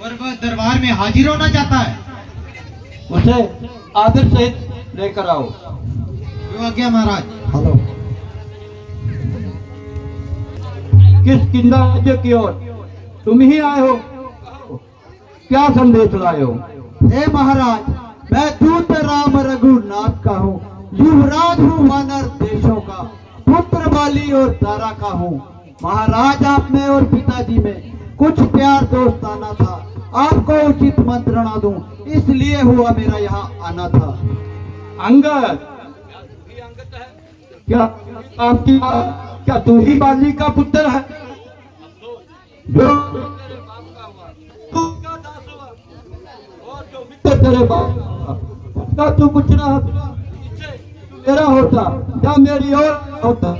और वह दरबार में हाजिर होना चाहता है। उसे आदर सहित लेकर आओ। जो आज्ञा महाराज। हेलो। किस किंदा राज्य की ओर तुम ही आए हो? क्या संदेश लाए हो? हे महाराज, मैं दूत राम रघुनाथ का हूँ, युवराज हूँ वानर देशों का, पुत्र बाली और तारा का हूँ। महाराज, आप में और पिताजी में कुछ प्यार दोस्ताना था, आपको उचित मंत्रणा दूं, इसलिए हुआ मेरा यहाँ आना था। अंगद, क्या तू ही बाली का पुत्र है? जो तेरे बाप का तू कुछ ना मेरा होता या मेरी और होता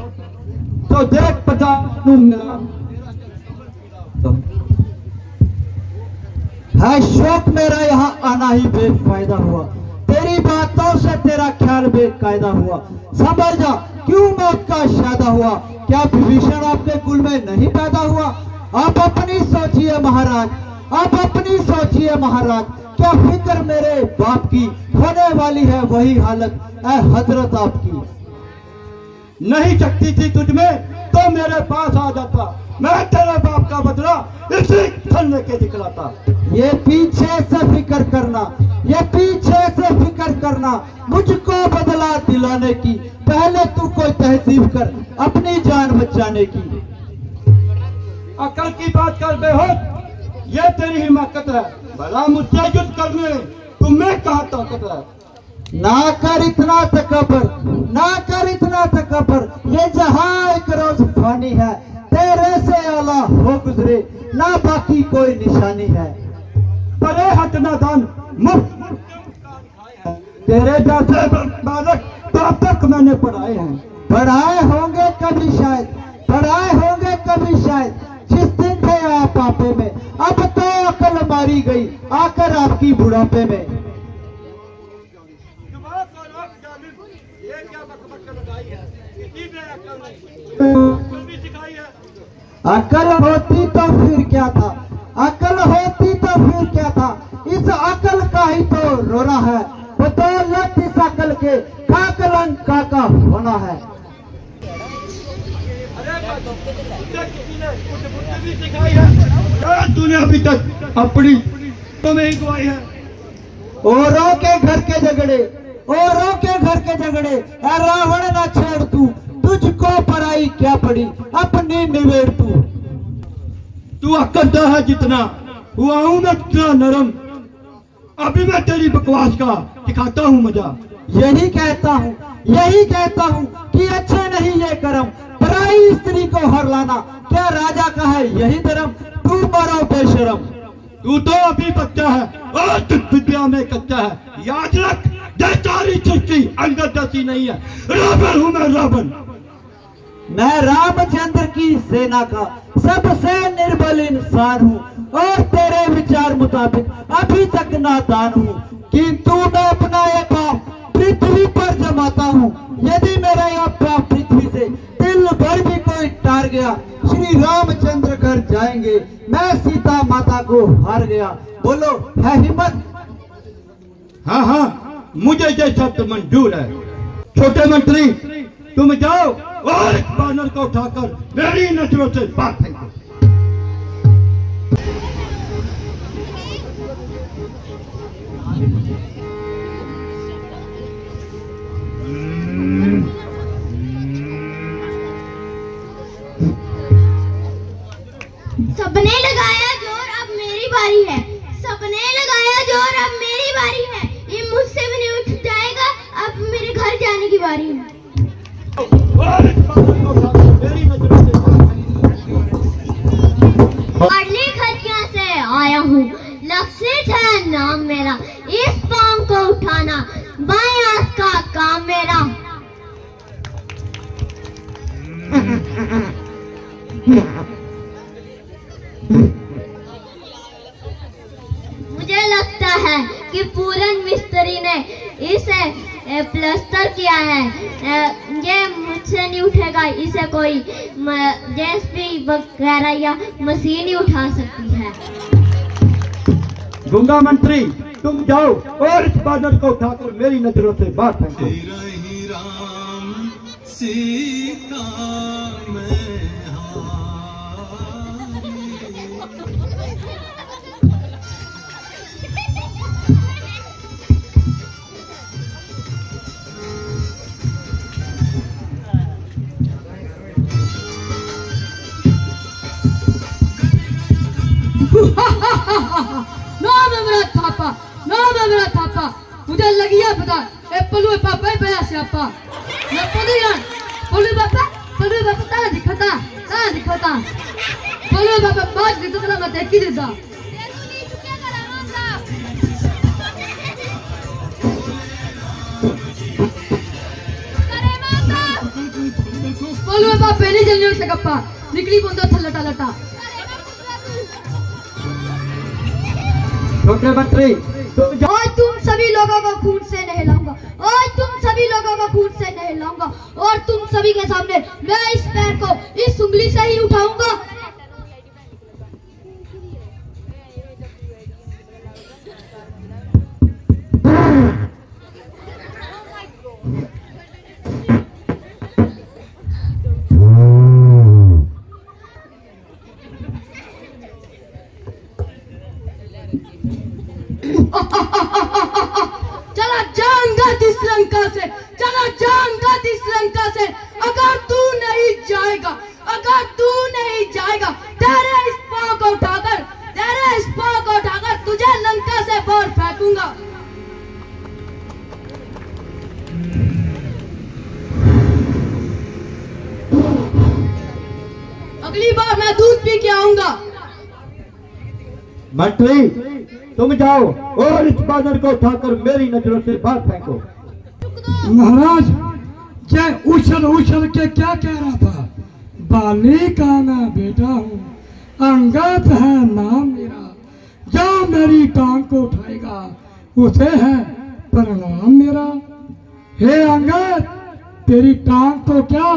तो देख पता मेरा है शौक मेरा यहाँ आना ही बेफायदा हुआ, तेरी बातों से तेरा ख्याल बेकायदा हुआ। समझ जा क्यों मौत का शादा हुआ, क्या विभीषण आपके कुल में नहीं पैदा हुआ? आप अपनी सोचिए महाराज, आप अपनी सोचिए महाराज, क्या फिक्र मेरे बाप की, होने वाली है वही हालत ऐ हजरत आपकी। नहीं सकती थी तुझमें तो मेरे पास आ जाता, मैं तेरे बाप का बदला इसी क्षण लेके दिखलाता। ये पीछे से फिक्र करना, ये पीछे से फिक्र करना, मुझको बदला दिलाने की, पहले तू कोई तहजीब कर अपनी जान बचाने की। अकल की बात कर बेहोश, ये तेरी हिमाकत है, भला मुझसे युद्ध करने तुम्हें कहा ताकत है? ना कर इतना तकबर, ना कर इतना तकबर, ये जहां एक रोज फानी है, तेरे से आला हो गुजरे ना बाकी कोई निशानी है। परे हट नादान, मुफ्त तेरे जैसे बालक तो अब तक मैंने पढ़ाए हैं। पढ़ाए होंगे कभी शायद, पढ़ाए होंगे कभी शायद, जिस दिन थे आप आपे में, अब तो अकल मारी गई आकर आपकी बुढ़ापे में। अकल होती तो फिर क्या था, अकल होती तो फिर क्या था, इस अकल का ही तो रोना है, बदौलत इस अकल के काकलंका का होना है। तूने अभी तक अपनी तो नहीं गवाई है। औरों के घर के झगड़े, औरों के घर के झगड़े रावण ना छेड़ तू, तुझको पराई क्या पड़ी अपनी निवेड़ तू। तू अकद्दा है जितना हुआ हूं मैं इतना नरम, अभी मैं तेरी बकवास का दिखाता हूँ मजा। यही कहता हूँ, यही कहता हूँ कि अच्छे नहीं ये कर्म, पराई स्त्री को हर लाना क्या राजा का है यही धर्म, तू मरो बेशरम। तू तो अभी बच्चा है और विद्या में कच्चा है, याद रख सारी सृष्टि अंगद जैसी नहीं है, रावण हूँ मैं रावण। मैं रामचंद्र की सेना का सबसे निर्बल इंसान हूँ और तेरे विचार मुताबिक अभी तक नादान हूँ, किंतु मैं अपना ये पाप पृथ्वी पर जमाता हूँ। यदि मेरा यह पाप पृथ्वी से तिल भर भी कोई टार गया, श्री रामचंद्र घर जाएंगे, मैं सीता माता को हार गया। बोलो है हिम्मत? हाँ हाँ, मुझे ये शब्द मंजूर है। छोटे मंत्री तुम जाओ और इस बानर को उठाकर मेरी नजरों से बाहर फेंको। सबने लगाया जोर, अब मेरी बारी है, सबने लगाया जोर, अब मेरी बारी है, ये मुझसे भी नहीं उठ जाएगा, अब मेरे घर जाने की बारी है। अगली खतिया से आया हूँ, लक्षित है नाम मेरा, इस पांव को उठाना बाएं हाथ का काम मेरा। मुझे लगता है कि पूरन मिस्त्री ने इसे प्लास्टर किया है, ये मुझसे नहीं उठेगा, इसे कोई जेसीबी वगैरह या मशीन ही उठा सकती है। गूंगा मंत्री तुम जाओ और इस बानर को उठाकर मेरी नजरों से बाहर फेंको। तेरा ही राम सीता में नाम है मेरा थापा मुझे लगी है पता ए पलू पापा ही पया स्यापा मैं पलू पापा ता दिखता पलू पापा बात दिखता ना मैं देखी देता पलू पापा पहले जल्दी से गप्पा निकली बंदो थलटा लटा छोटे मंत्री आज तुम सभी लोगों को खून से नहलाऊंगा और तुम सभी के सामने मैं इस पैर को इस उंगली से ही उठाऊंगा। चला जाऊंगा इस लंका से अगर तू नहीं जाएगा तेरे इस पांव को उठाकर तुझे लंका से बाहर फेंकूंगा। अगली बार मैं दूध पी के आऊंगा। मंत्री तुम जाओ और इस बानर को उठाकर मेरी नजरों से बाहर फेंको। महाराज जय उछल के क्या कह रहा था? बाली का मैं बेटा हूँ, अंगद है नाम मेरा, जो मेरी टांग को उठाएगा उसे है प्रणाम मेरा। हे अंगद तेरी टांग को क्या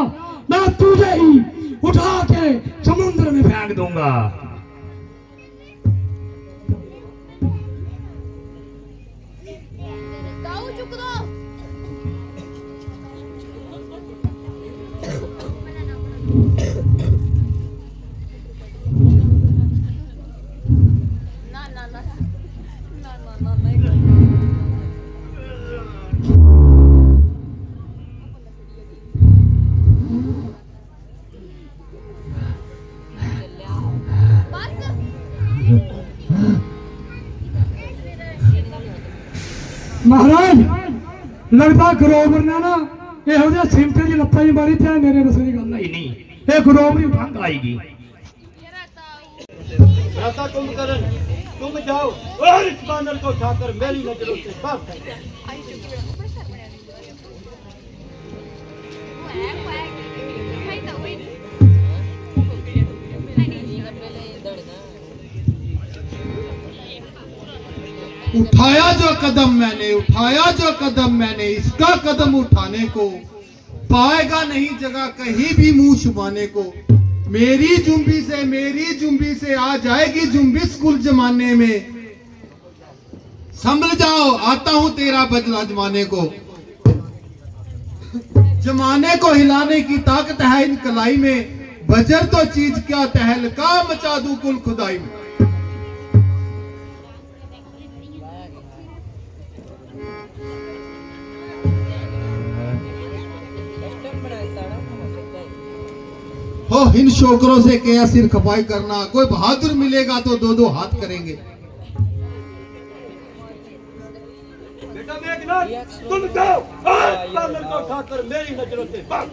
मैं तुझे ही उठा के समुद्र में फेंक दूंगा। महाराज लगता गरोबर ने ना यह सिमटे की लत्ता ही मारी थी मेरे बस की गल ही नहीं, ये गरोबर ही उठा आएगी। तुम जाओ और इस बानर को उठाकर मेरी नजरों से बाहर फेंको। उठाया जो कदम मैंने इसका कदम उठाने को पाएगा नहीं जगह कहीं भी मुंह छुपाने को। मेरी जुम्बी से आ जाएगी जुम्बिस कुल जमाने में। संभल जाओ आता हूं तेरा बदला जमाने को। जमाने को हिलाने की ताकत है इन कलाई में, बजर तो चीज क्या तहलका मचा दूं कुल खुदाई में। हो इन शोकरों से क्या सिर खपाई करना, कोई बहादुर मिलेगा तो दो दो हाथ करेंगे। बेटा मेघनाथ तुम जाओ और बानर को उठाकर मेरी नजरों से बाहर।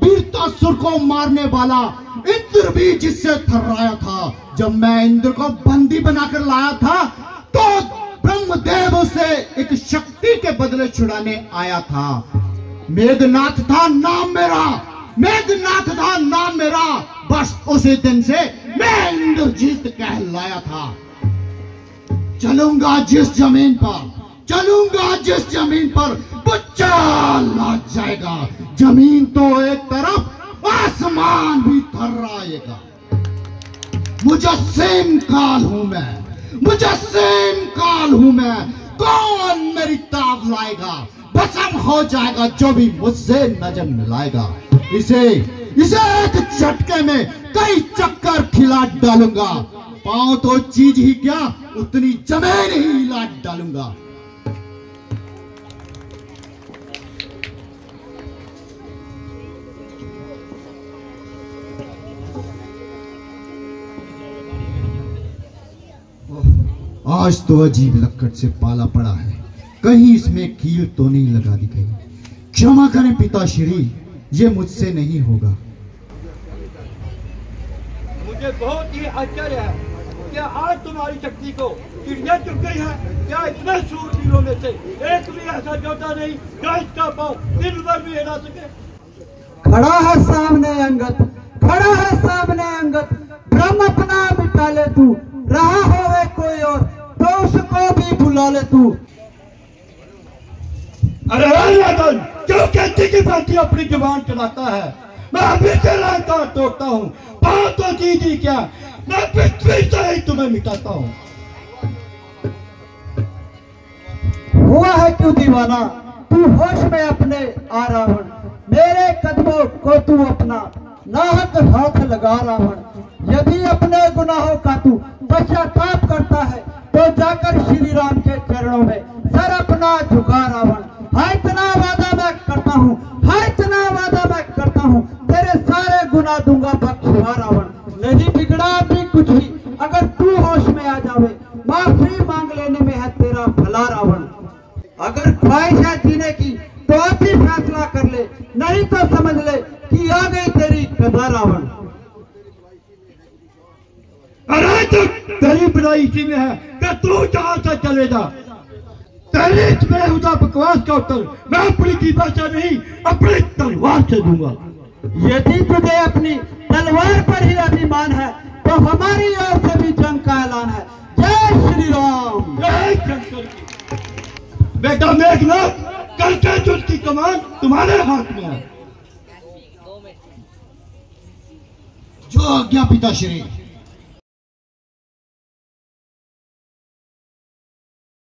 वीरता सुर को मारने वाला इंद्र भी जिससे थर्राया था। जब मैं इंद्र को बंदी बनाकर लाया था तो ब्रह्मदेव उसे एक शक्ति के बदले छुड़ाने आया था। मेघनाथ था नाम मेरा, बस उसी दिन से मैं इंद्रजीत कहलाया था। चलूंगा जिस जमीन पर भूचाल आ जाएगा। जमीन तो एक तरफ आसमान भी थर्राएगा। मुजस्सिम काल हूं मैं, मुजस्सिम काल हूं मैं, कौन मेरी ताब लाएगा? भस्म हो जाएगा जो भी मुझसे नजर मिलाएगा। इसे एक झटके में कई चक्कर खिला डालूंगा। पांव तो चीज ही क्या, उतनी जमीन ही हिला डालूंगा। आज तो अजीब लक्कड़ से पाला पड़ा है, कहीं इसमें कील तो नहीं लगा दी गई। क्षमा करें पिताश्री, ये मुझसे नहीं होगा। मुझे बहुत ही आश्चर्य है कि आज तुम्हारी शक्ति को चिड़िया चुक गई है। क्या इतने शूरवीरों में से एक भी ऐसा योद्धा नहीं जो इसका पांव दिन भर भी हिला सके? खड़ा है सामने अंगद, खड़ा है सामने अंगद, ब्रह्म अपना मिटा ले तू, रहा होवे कोई और तो उसको भी बुला ले तू। अरे राजन, क्यों कहती की भांति अपनी जुबान चलाता है? मैं अभी से लंका तोड़ता हूँ, पांव तो दीदी क्या, मैं पृथ्वी से ही तुम्हें मिटाता हूँ। हुआ है क्यों दीवाना, तू होश में अपने आ रावण, मेरे कदमों को तू अपना नाहक हाथ लगा रावण। यदि अपने गुनाहों का तू पश्चाताप करता है तो जाकर श्री राम के चरणों में सर अपना झुका रावण। हाँ इतना वादा मैं करता हूँ, हाँ इतना वादा मैं करता हूँ, तेरे सारे गुनाह दूंगा बख्शवा रावण। नहीं बिगड़ा भी कुछ ही, अगर तू होश में आ जावे, माफी मांग लेने में है तेरा भला रावण। अगर ख्वाहिश है जीने की तो अब भी फैसला कर ले, नहीं तो समझ ले कि आ गई तेरी कदा रावण। अरे तो तेरी बुराई इसी में है कि तू जहां से चले जा। तेरी इस बेहुदा बकवास का उत्तर मैं अपनी जीभा से नहीं, अपनी तलवार से दूंगा। यदि तुझे अपनी तलवार पर ही अभिमान है तो हमारी ओर से भी जंग का ऐलान है। जय श्री राम। जय शंकर की। बेटा मेघनाथ, कल के युद्ध की कमान तुम्हारे हाथ में है। जो आज्ञा पिताश्री।